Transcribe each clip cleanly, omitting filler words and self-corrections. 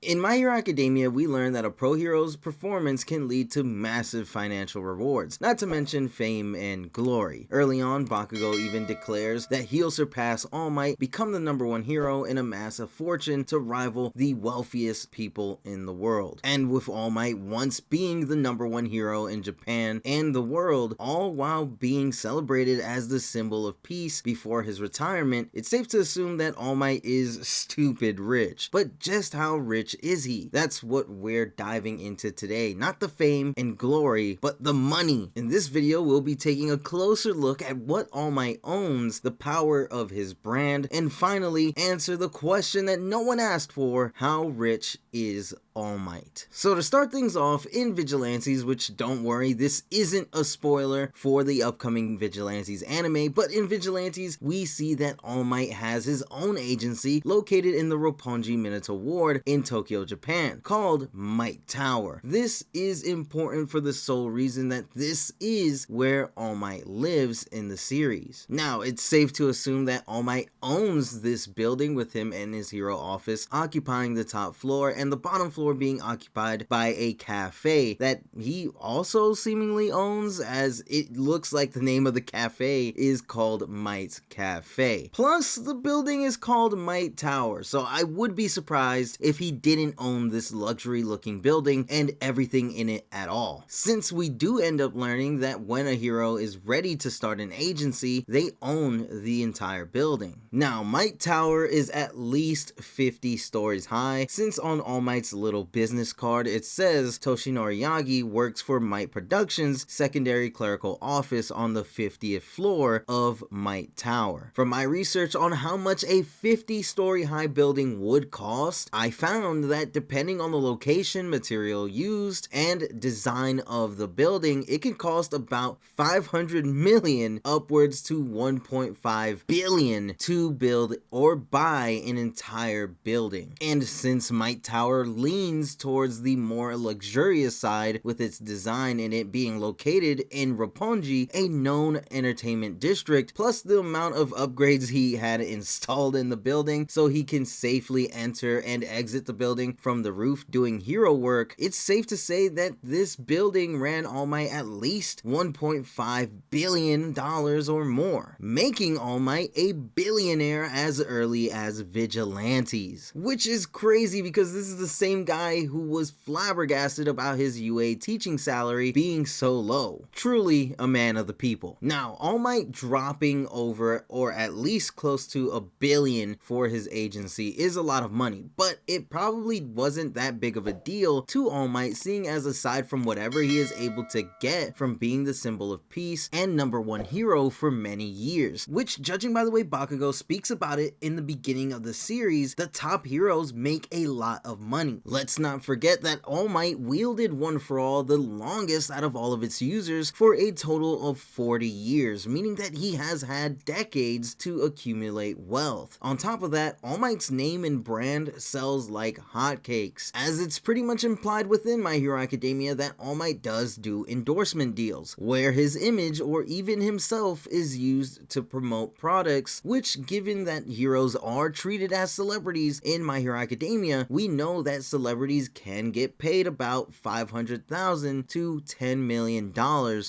In My Hero Academia, we learn that a pro hero's performance can lead to massive financial rewards, not to mention fame and glory. Early on, Bakugo even declares that he'll surpass All Might, become the #1 hero, and amass a fortune to rival the wealthiest people in the world. And with All Might once being the #1 hero in Japan and the world, all while being celebrated as the symbol of peace before his retirement, it's safe to assume that All Might is stupid rich. But just how rich is he? That's what we're diving into today. Not the fame and glory, but the money. In this video, we'll be taking a closer look at what All Might owns, the power of his brand, and finally answer the question that no one asked for: how rich is All Might? So to start things off, in Vigilantes, which don't worry, this isn't a spoiler for the upcoming Vigilantes anime, but in Vigilantes, we see that All Might has his own agency located in the Roppongi Minato Ward in Tokyo, Japan, called Might Tower. This is important for the sole reason that this is where All Might lives in the series. Now, it's safe to assume that All Might owns this building, with him and his hero office occupying the top floor and the bottom floor being occupied by a cafe that he also seemingly owns, as it looks like the name of the cafe is called Might's Cafe. Plus, the building is called Might Tower, so I would be surprised if he didn't own this luxury looking building and everything in it at all, since we do end up learning that when a hero is ready to start an agency, they own the entire building. Now, Might Tower is at least 50 stories high, since on All Might's little business card it says Toshinori Yagi works for Might Productions' secondary clerical office on the 50th floor of Might Tower. From my research on how much a 50-story high building would cost, I found that depending on the location, material used, and design of the building, it can cost about 500 million upwards to 1.5 billion to build or buy an entire building. And since Might Tower leans towards the more luxurious side with its design and it being located in Roppongi, a known entertainment district, plus the amount of upgrades he had installed in the building so he can safely enter and exit the building from the roof doing hero work, it's safe to say that this building ran All Might at least $1.5 billion or more, making All Might a billionaire as early as Vigilantes. Which is crazy because this is the same guy who was flabbergasted about his UA teaching salary being so low. Truly a man of the people. Now, All Might dropping over, or at least close to, $1 billion for his agency is a lot of money, but it probably wasn't that big of a deal to All Might, seeing as aside from whatever he is able to get from being the symbol of peace and #1 hero for many years, which, judging by the way Bakugo speaks about it in the beginning of the series, the top heroes make a lot of money. Let's not forget that All Might wielded One For All the longest out of all of its users for a total of 40 years, meaning that he has had decades to accumulate wealth. On top of that, All Might's name and brand sells like hotcakes, as it's pretty much implied within My Hero Academia that All Might does do endorsement deals, where his image or even himself is used to promote products, which, given that heroes are treated as celebrities in My Hero Academia, we know that celebrities can get paid about $500,000 to $10 million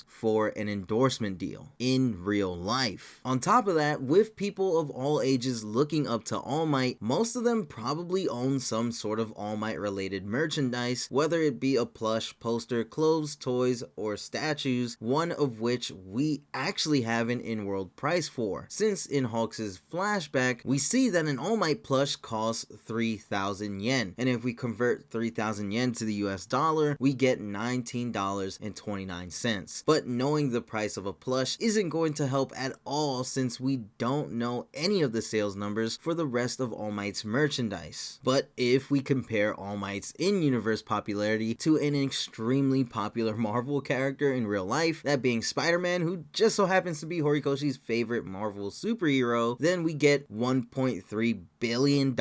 for an endorsement deal in real life. On top of that, with people of all ages looking up to All Might, most of them probably own some sort of All Might related merchandise, whether it be a plush, poster, clothes, toys, or statues, one of which we actually have an in-world price for, since in Hulk's flashback, we see that an All Might plush costs 3,000 yen, and if we convert 3,000 yen to the US dollar, we get $19.29. But knowing the price of a plush isn't going to help at all, since we don't know any of the sales numbers for the rest of All Might's merchandise. But if we compare All Might's in-universe popularity to an extremely popular Marvel character in real life, that being Spider-Man, who just so happens to be Horikoshi's favorite Marvel superhero, then we get $1.3 billion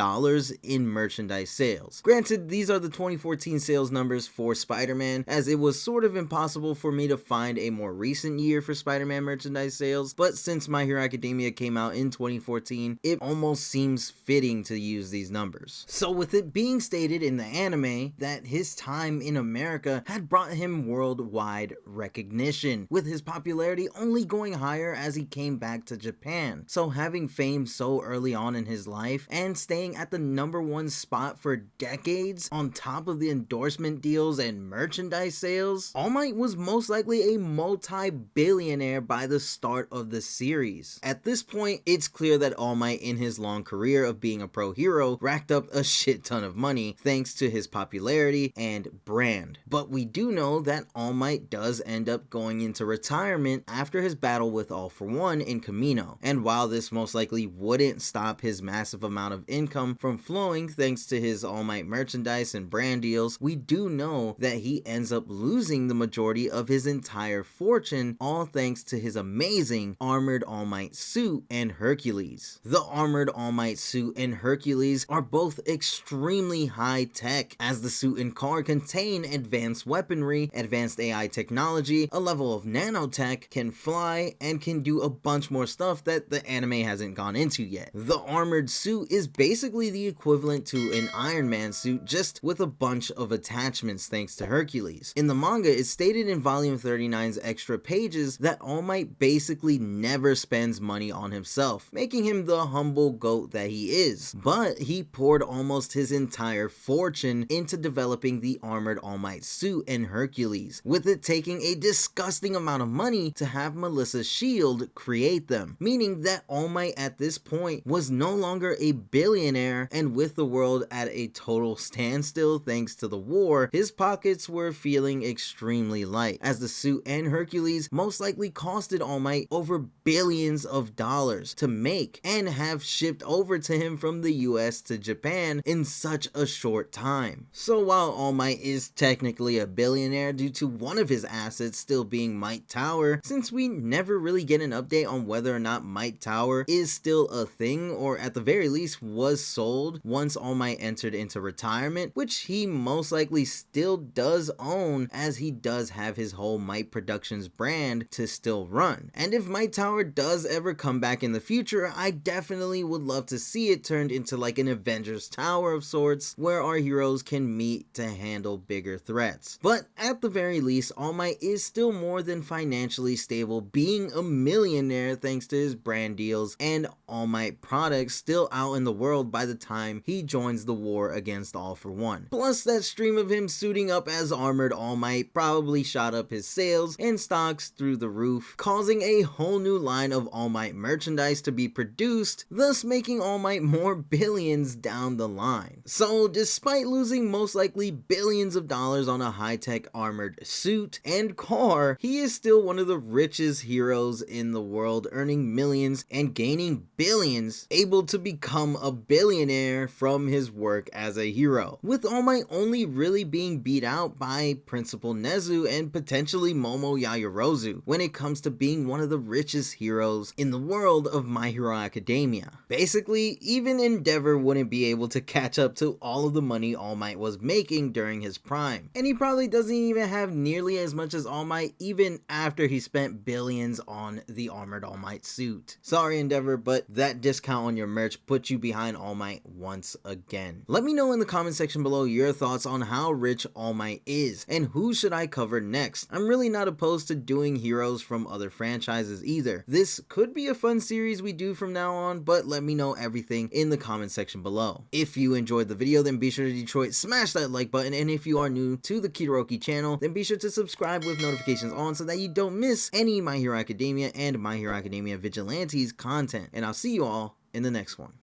in merchandise sales. Granted, these are the 2014 sales numbers for Spider-Man, as it was sort of impossible for me to find a more recent year for Spider-Man merchandise sales, but since My Hero Academia came out in 2014, it almost seems fitting to use these numbers. So with it being stated in the anime that his time in America had brought him worldwide recognition, with his popularity only going higher as he came back to Japan. So having fame so early on in his life and staying at the #1 spot for decades on top of the endorsement deals and merchandise sales, All Might was most likely a multi-billionaire by the start of the series. At this point, it's clear that All Might in his long career of being a pro hero racked up a shit ton of money thanks to his popularity and brand. But we do know that All Might does end up going into retirement after his battle with All For One in Camino, and while this most likely wouldn't stop his massive amount of income from flowing thanks to his All Might merchandise and brand deals, we do know that he ends up losing the majority of his entire fortune, all thanks to his amazing armored All Might suit and Hercules. The armored All Might suit and Hercules are both extremely high tech, as the suit and car contain advanced weaponry, advanced AI technology, a level of nanotech, can fly, and can do a bunch more stuff that the anime hasn't gone into yet. The armored suit is basically the equivalent to an Iron Man suit, just with a bunch of attachments thanks to Hercules. In the manga, it's stated in volume 39's extra pages that All Might basically never spends money on himself, making him the humble goat that he is. But he poured almost his entire fortune into developing the armored All Might suit and Hercules, with it taking a disgusting amount of money to have Melissa Shield create them, meaning that All Might at this point was no longer a billionaire, and with the world at a total standstill thanks to the war, his pockets were feeling extremely light, as the suit and Hercules most likely costed All Might over billions of dollars to make and have shipped over to him from the US to Japan in such a short time. So while All Might is technically a billionaire due to one of his assets still being Might Tower, since we never really get an update on whether or not Might Tower is still a thing, or at the very least was sold once All Might entered into retirement, which he most likely still does own, as he does have his whole Might Productions brand to still run. And if Might Tower does ever come back in the future, I definitely would love to see it turned into like an Avengers Tower of sorts, where our heroes can meet to handle bigger threats. But at the very least, All Might is still more than financially stable, being a millionaire thanks to his brand deals and All Might products still out in the world by the time he joins the war against All For One. Plus, that stream of him suiting up as armored All Might probably shot up his sales and stocks through the roof, causing a whole new line of All Might merchandise to be produced, thus making All Might more billions down the line. So despite losing most likely billions of dollars on a high-tech armored suit and car, he is still one of the richest heroes in the world, earning millions and gaining billions, able to become a billionaire from his work as a hero, with All Might only really being beat out by Principal Nezu and potentially Momo Yaoyorozu when it comes to being one of the richest heroes in the world of My Hero Academia. Basically, even Endeavor wouldn't be able to catch up to all of the money All Might was making during his prime, and he probably doesn't even have nearly as much as All Might even after he spent billions on the armored All Might suit. Sorry Endeavor, but that discount on your merch put you behind All Might once again. Let me know in the comment section below your thoughts on how rich All Might is, and who should I cover next. I'm really not opposed to doing heroes from other franchises either. This could be a fun series we do from now on, but let me know everything in the comment section below. If you enjoyed the video, then be sure to Detroit smash that like button, and if you are new to the Kitoroki channel, then be sure to subscribe with notifications on so that you don't miss any My Hero Academia and My Hero Academia Vigilantes content. And I'll see you all in the next one.